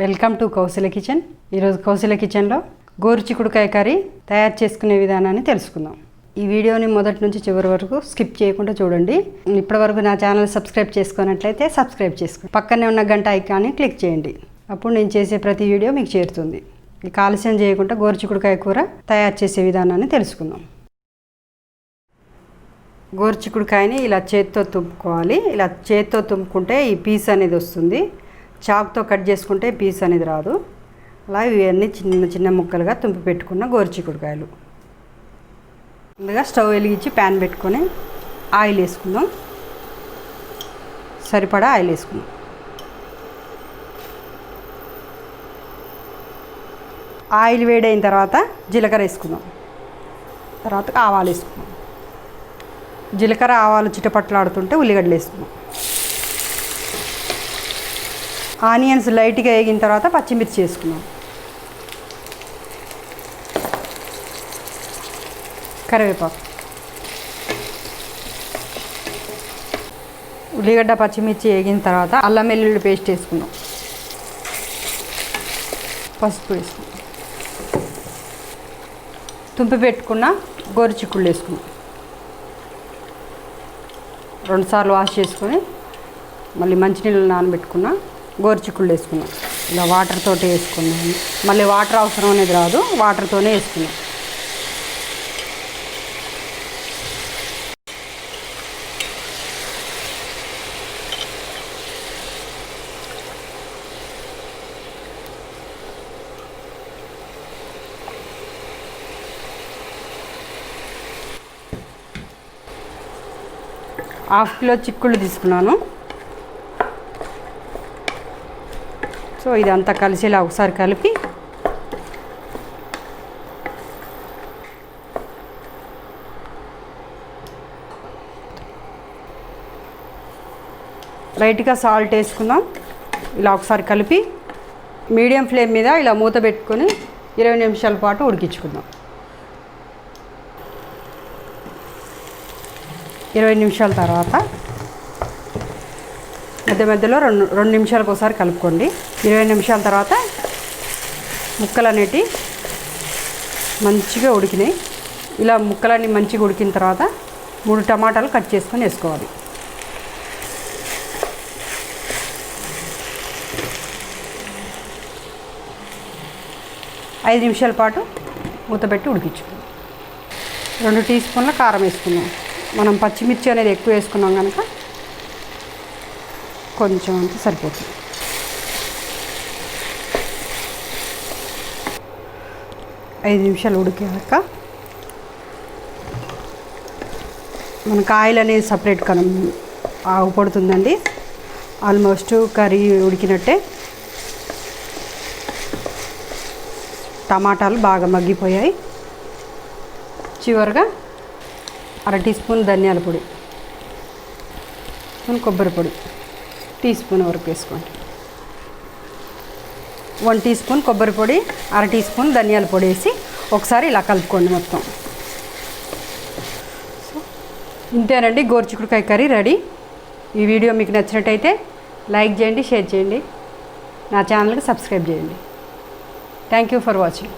Welcome to Kausalya kitchen. ఈరోజు కౌశల్య కిచెన్లో గోరు చిక్కుడు కాయ కర్రీ తయారు చేసుకునే విధానాన్ని తెలుసుకుందాం. ఈ వీడియోని మొదటి నుంచి చివరి వరకు స్కిప్ చేయకుండా చూడండి. ఇప్పటివరకు నా ఛానల్ సబ్స్క్రైబ్ చేసుకున్నట్లయితే సబ్స్క్రైబ్ చేసుకోండి. పక్కనే ఉన్న గంట ఐకాన్ని క్లిక్ చేయండి. అప్పుడు నేను చేసే ప్రతి వీడియో మీకు చేరుతుంది. ఇక ఆలస్యం చేయకుండా గోరు చిక్కుడు కాయ కూర తయారు చేసే విధానాన్ని తెలుసుకుందాం. గోరు చిక్కుడు కాయని ఇలా చేత్తో తుంపుకోవాలి. ఇలా చేత్తో తుంపుకుంటే ఈ పీస్ అనేది వస్తుంది. చాకుతో కట్ చేసుకుంటే పీస్ అనేది రాదు. అలా ఇవన్నీ చిన్న చిన్న ముక్కలుగా తుంపి పెట్టుకున్న గోరు చిక్కుడుకాయలు. ముందుగా స్టవ్ వెలిగించి ప్యాన్ పెట్టుకొని ఆయిల్ వేసుకుందాం. సరిపడా ఆయిల్ వేసుకుందాం. ఆయిల్ వేడైన తర్వాత జీలకర్ర వేసుకుందాం. తర్వాత ఆవాలు వేసుకుందాం. జీలకర్ర ఆవాలు చిటపట్లాడుతుంటే ఉల్లిగడ్డలు వేసుకుందాం. ఆనియన్స్ లైట్గా వేగిన తర్వాత పచ్చిమిర్చి వేసుకున్నాం. కరివేపాకు, ఉల్లిగడ్డ పచ్చిమిర్చి వేగిన తర్వాత అల్లం వెల్లుల్లి పేస్ట్ వేసుకున్నాం. పసుపు వేసుకున్నాం. తుంపి పెట్టుకున్న గోరు చిక్కుళ్ళు వేసుకున్నాం. 2 సార్లు వాష్ చేసుకొని మళ్ళీ మంచినీళ్ళు నానబెట్టుకున్న గోరు చిక్కుళ్ళు వేసుకున్నాం. ఇలా వాటర్ తోటి వేసుకున్నాం. మళ్ళీ వాటర్ అవసరం అనేది రాదు, వాటర్తోనే వేసుకున్నాం. ½ కిలో చిక్కుళ్ళు తీసుకున్నాను. సో ఇదంతా కలిసేలా ఒకసారి కలిపి లైట్గా సాల్ట్ వేసుకుందాం. ఇలా ఒకసారి కలిపి మీడియం ఫ్లేమ్ మీద ఇలా మూత పెట్టుకొని 20 నిమిషాల పాటు ఉడికించుకుందాం. 20 నిమిషాల తర్వాత మధ్యలో 2 నిమిషాలకు ఒకసారి కలుపుకోండి. 20 నిమిషాల తర్వాత ముక్కలు అనేటివి మంచిగా ఉడికినాయి. ఇలా ముక్కలన్నీ మంచిగా ఉడికిన తర్వాత 3 టమాటాలు కట్ చేసుకొని వేసుకోవాలి. ఐదు నిమిషాల పాటు మూత పెట్టి ఉడికించుకుందాం. 2 టీ స్పూన్ల కారం వేసుకున్నాం. మనం పచ్చిమిర్చి అనేది ఎక్కువ వేసుకున్నాం కనుక కొంచెం అంతా సరిపోతుంది. ఐదు నిమిషాలు ఉడికాక మనకు ఆయిల్ అనేది సపరేట్ ఆగుపడుతుందండి. ఆల్మోస్ట్ కర్రీ ఉడికినట్టే. టమాటాలు బాగా మగ్గిపోయాయి. చివరిగా 1/2 టీ స్పూన్ ధనియాల పొడి, కొబ్బరి పొడి టీ స్పూన్ వరకు వేసుకోండి. 1 టీ స్పూన్ కొబ్బరి పొడి, 1/2 టీ స్పూన్ ధనియాల పొడి వేసి ఒకసారి ఇలా కలుపుకోండి మొత్తం. ఇంతేనండి, గోరు చిక్కుడుకాయ కర్రీ రెడీ. ఈ వీడియో మీకు నచ్చినట్టయితే లైక్ చేయండి, షేర్ చేయండి, నా ఛానల్కి సబ్స్క్రైబ్ చేయండి. Thank you for watching.